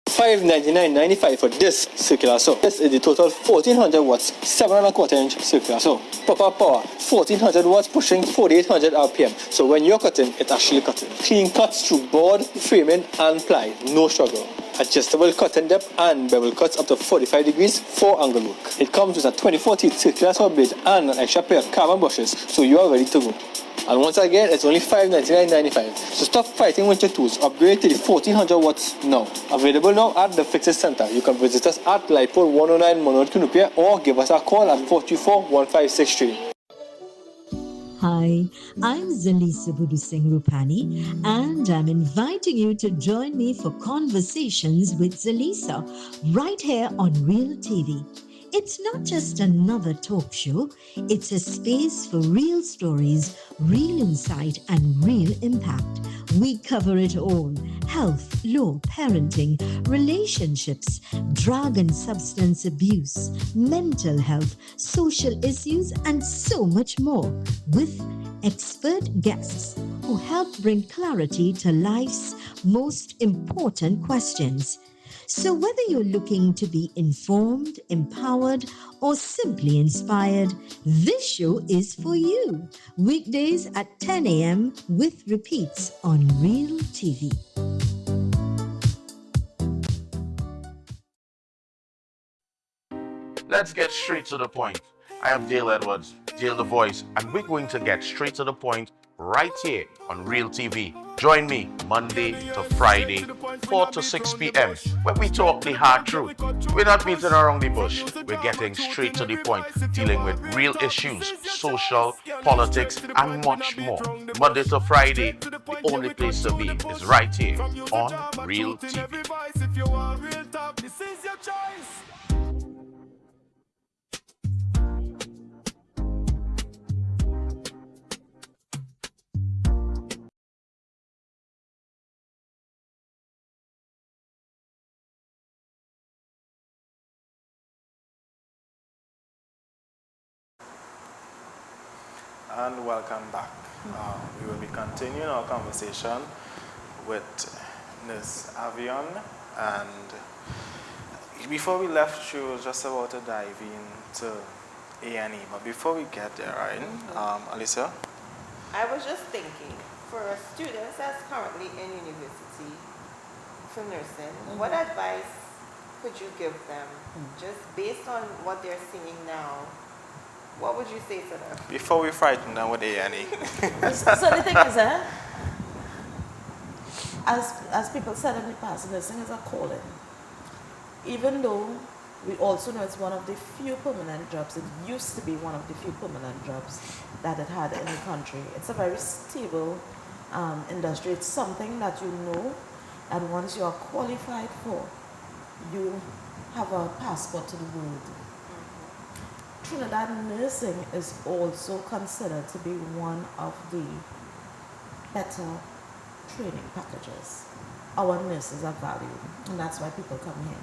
$599.95 for this circular saw. This is the total 1400 watts, 7¼ inch circular saw. Proper power, 1400 watts pushing 4800 RPM. So when you're cutting, it's actually cutting. Clean cuts through board, framing and ply, no struggle. Adjustable cutting depth and bevel cuts up to 45 degrees for angle work. It comes with a 24 teeth circular saw blade and an extra pair of carbon brushes, so you are ready to go. And once again, it's only $599.95. So stop fighting with your tools. Upgrade to the 1400 watts now. Available now at the Fixer Center. You can visit us at Lightpole 109 Monroe Cunupia or give us a call at 434-1563. Hi, I'm Zalisa Budu Singh Rupani, and I'm inviting you to join me for Conversations with Zalisa right here on Real TV. It's not just another talk show, it's a space for real stories, real insight, and real impact. We cover it all: health, law, parenting, relationships, drug and substance abuse, mental health, social issues, and so much more, with expert guests who help bring clarity to life's most important questions. So whether you're looking to be informed, empowered, or simply inspired, this show is for you. Weekdays at 10 a.m. with repeats on Real TV. Let's get straight to the point. I am Dale Edwards, Dale the Voice, and we're going to get straight to the point right here on Real TV. Join me Monday to Friday, 4 to 6 p.m. when we talk the hard truth. We're not beating around the bush. We're getting straight to the point, dealing with real issues, social, politics, and much more. Monday to Friday, the only place to be is right here on Real TV. And welcome back. We will be continuing our conversation with Ms. Avian, and before we left, she was just about to dive into A&E. But before we get there, right, Alicia? I was just thinking, for students that's currently in university for nursing, what advice could you give them, just based on what they're seeing now? What would you say to them? Before we frighten them with A&E. So the thing is, as people said in the past, nursing is a calling. Even though We also know it's one of the few permanent jobs. It used to be one of the few permanent jobs that it had in the country. It's a very stable industry. It's something that you know, and once you are qualified for, you have a passport to the world. Trinidad nursing is also considered to be one of the better training packages. Our nurses are valued, and that's why people come here.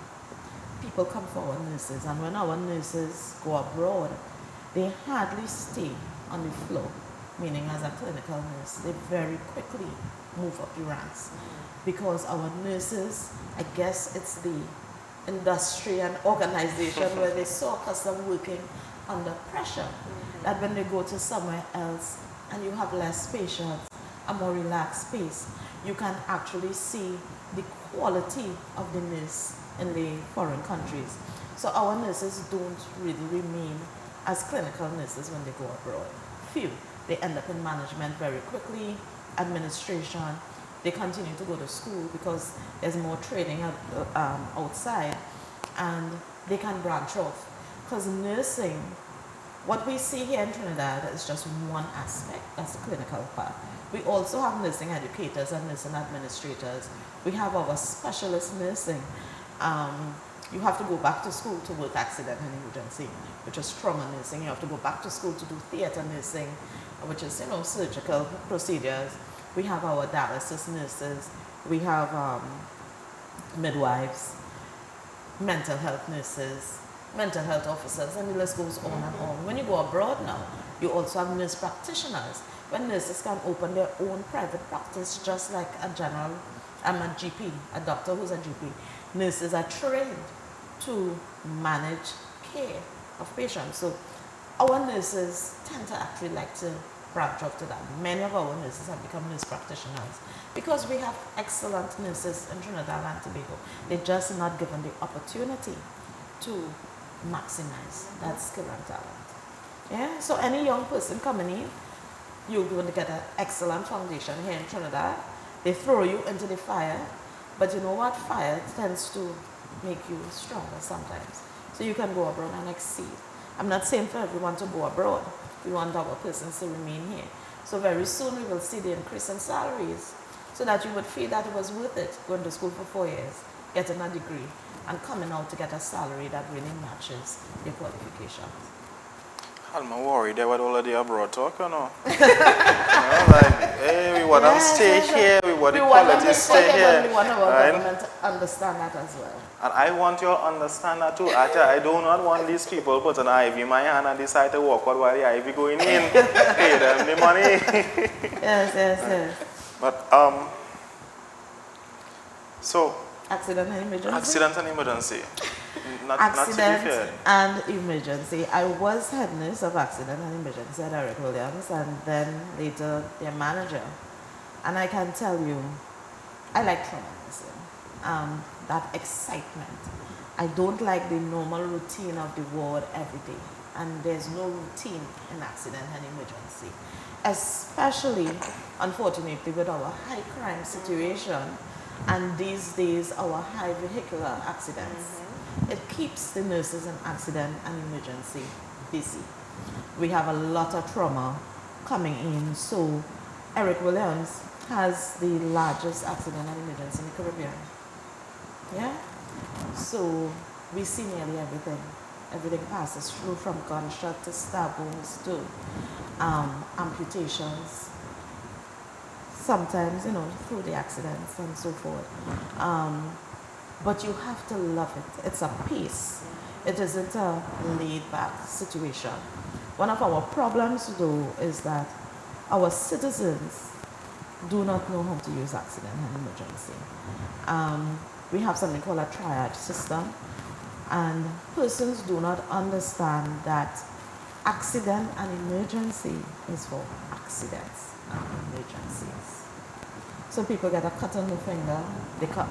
People come for our nurses, and when our nurses go abroad, they hardly stay on the floor, meaning as a clinical nurse. They very quickly move up the ranks because our nurses, I guess it's the industry and organization where they so accustomed working under pressure that when they go to somewhere else and you have less patients, a more relaxed space, you can actually see the quality of the nurse in the foreign countries. So our nurses don't really remain as clinical nurses when they go abroad. Few. They end up in management very quickly, administration. They continue to go to school because there's more training outside, and they can branch off. Because nursing, what we see here in Trinidad is just one aspect, that's the clinical part. We also have nursing educators and nursing administrators. We have our specialist nursing. You have to go back to school to work accident and emergency, which is trauma nursing. You have to go back to school to do theater nursing, which is, surgical procedures. We have our dialysis nurses. We have midwives, mental health nurses, mental health officers, and the list goes on and on. When you go abroad now, you also have nurse practitioners. When nurses can open their own private practice, just like a GP, a doctor who's a GP. Nurses are trained to manage care of patients. So our nurses tend to actually like to branch off to that. Many of our nurses have become nurse practitioners because we have excellent nurses in Trinidad and Tobago. They're just not given the opportunity to maximize that skill and talent. Yeah, so any young person coming in, you're going to get an excellent foundation here in Trinidad. They throw you into the fire, but you know what? Fire tends to make you stronger sometimes. So you can go abroad and exceed. I'm not saying for everyone to go abroad. We want our persons to remain here. So very soon we will see the increase in salaries so that you would feel that it was worth it going to school for 4 years, getting a degree, and coming out to get a salary that really matches your qualifications. I'm worried about all of the abroad talk, like, hey, we want to stay here, we want the quality stay here. We want our government to understand that as well. And I want you to understand that too. I do not want these people put an IV in my hand and decide to walk out while the IV going in. Pay them the money. Yes. But, so... Accident and emergency? Accident and emergency. Accident and emergency. I was head nurse of accident and emergency at Eric Williams, and then later their manager. And I can tell you, I like trauma nursing. That excitement. I don't like the normal routine of the ward every day. And there's no routine in accident and emergency. Especially, unfortunately, with our high crime situation, and these days our high vehicular accidents. It keeps the nurses in accident and emergency busy. We have a lot of trauma coming in, so Eric Williams has the largest accident and emergency in the Caribbean. Yeah? So we see nearly everything. Everything passes through, from gunshot to stab wounds to amputations. Sometimes, through the accidents and so forth. But you have to love it. It's a pace. It isn't a laid-back situation. One of our problems, though, is that our citizens do not know how to use accident and emergency. We have something called a triage system, and persons do not understand that accident and emergency is for accidents and emergencies. So people get a cut on the finger, they come.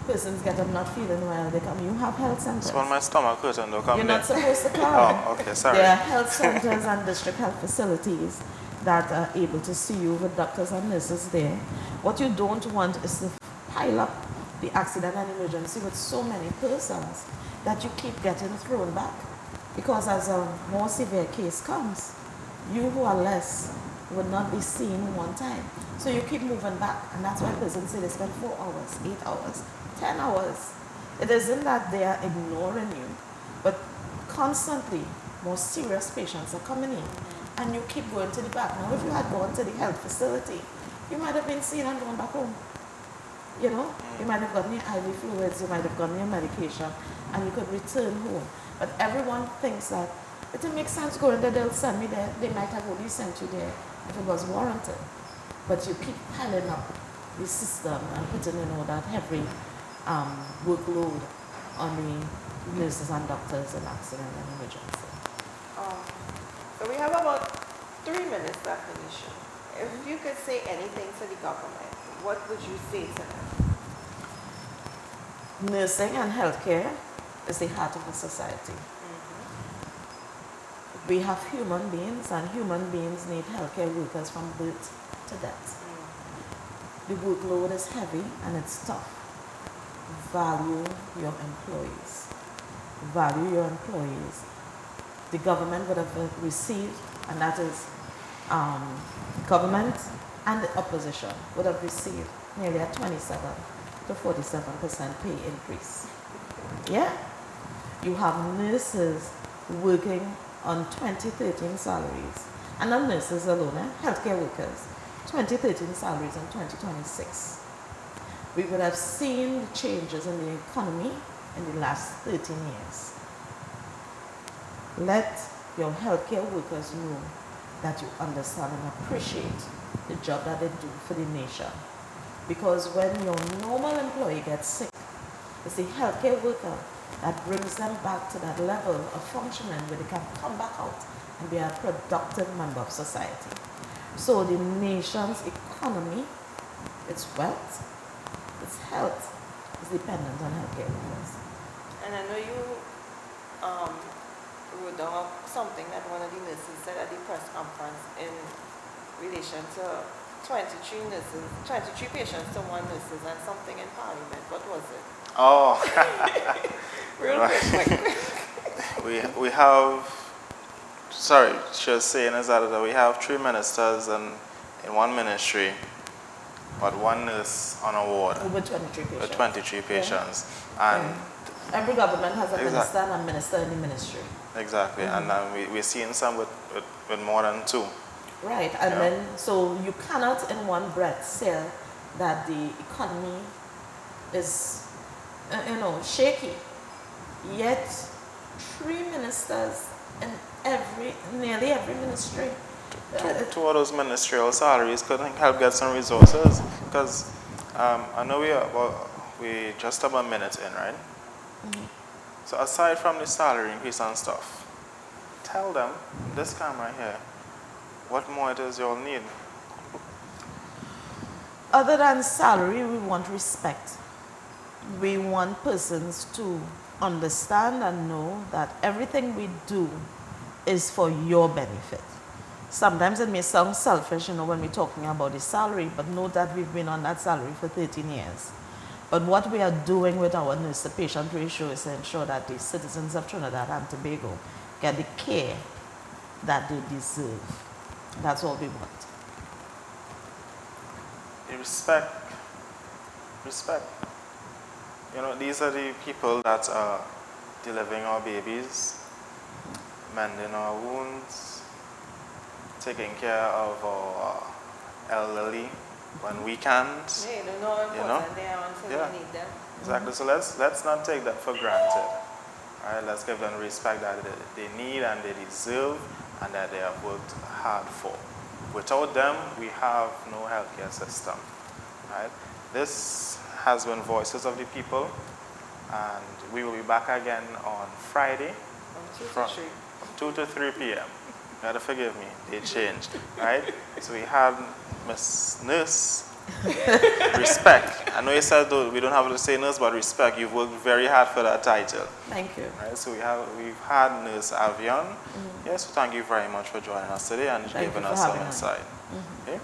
Persons get up not feeling well, they come. You have health centers. It's on my stomach hurting, though. You're not supposed to come. Oh, okay, sorry. There are health centers and district health facilities that are able to see you with doctors and nurses there. What you don't want is to pile up the accident and emergency with so many persons. that you keep getting thrown back. Because as a more severe case comes, you who are less would not be seen one time. So you keep moving back, and that's why persons say they spend 4 hours, 8 hours, 10 hours. It isn't that they are ignoring you, but constantly more serious patients are coming in, and you keep going to the back. Now, if you had gone to the health facility, you might have been seen and gone back home. You know, you might have gotten your IV fluids, you might have gotten your medication, and you could return home. But everyone thinks that it makes sense going there, they'll send me there. They might have only sent you there if it was warranted. But you keep piling up the system and putting in all that heavy workload on the nurses and doctors in accident and emergency. So we have about 3 minutes left in the show. If you could say anything to the government, what would you say to them? Nursing and healthcare is the heart of the society. We have human beings, and human beings need healthcare workers from birth to death. The workload is heavy and it's tough. Value your employees. Value your employees. The government would have received, and that is government and the opposition would have received nearly a 27 to 47% pay increase. Yeah? You have nurses working on 2013 salaries, and not nurses alone, healthcare workers, 2013 salaries in 2026. We would have seen the changes in the economy in the last 13 years. Let your healthcare workers know that you understand and appreciate the job that they do for the nation. Because when your normal employee gets sick, it's the healthcare worker that brings them back to that level of functioning where they can come back out and be a productive member of society. So the nation's economy, its wealth, its health is dependent on healthcare workers. And I know you wrote down something that one of the nurses said at the press conference in relation to 23 nurses, 23 patients to 1 nurses and something in Parliament. What was it? Oh. Real quick. we have, sorry, just saying is that we have 3 ministers in one ministry, but 1 nurse on a ward. With 23 patients. With 23 patients. Yeah. And every government has a minister and a minister in the ministry. Exactly, and we're seeing some with more than 2. Right, and then, so you cannot in one breath say that the economy is, shaky. Yet, 3 ministers in nearly every ministry. 2 of those ministerial salaries could help get some resources, because I know we just about a minute in, right? So aside from the salary increase and stuff, tell them, this camera here, what more it is you'll need. Other than salary, we want respect. We want persons to understand and know that everything we do is for your benefit. Sometimes it may sound selfish, when we're talking about the salary, but know that we've been on that salary for 13 years. But what we are doing with our nurse-to-patient ratio is to ensure that the citizens of Trinidad and Tobago get the care that they deserve. That's all we want. Respect. These are the people that are delivering our babies, mending our wounds, taking care of our elderly when we can't. Yeah, you don't know how important they are until you need them. Exactly. So let's not take that for granted. All right, let's give them respect that they need and they deserve and that they have worked hard for. Without them, we have no healthcare system. Right? This has been Voices of the People, and we will be back again on Friday from 2 to 3 p.m. You gotta forgive me, they changed, right? So we had Miss Nurse, respect. I know you said we don't have to say nurse, but respect. You've worked very hard for that title. Thank you. Right? So we've had Nurse Avion. Yes, so thank you very much for joining us today and giving us some insight. Okay?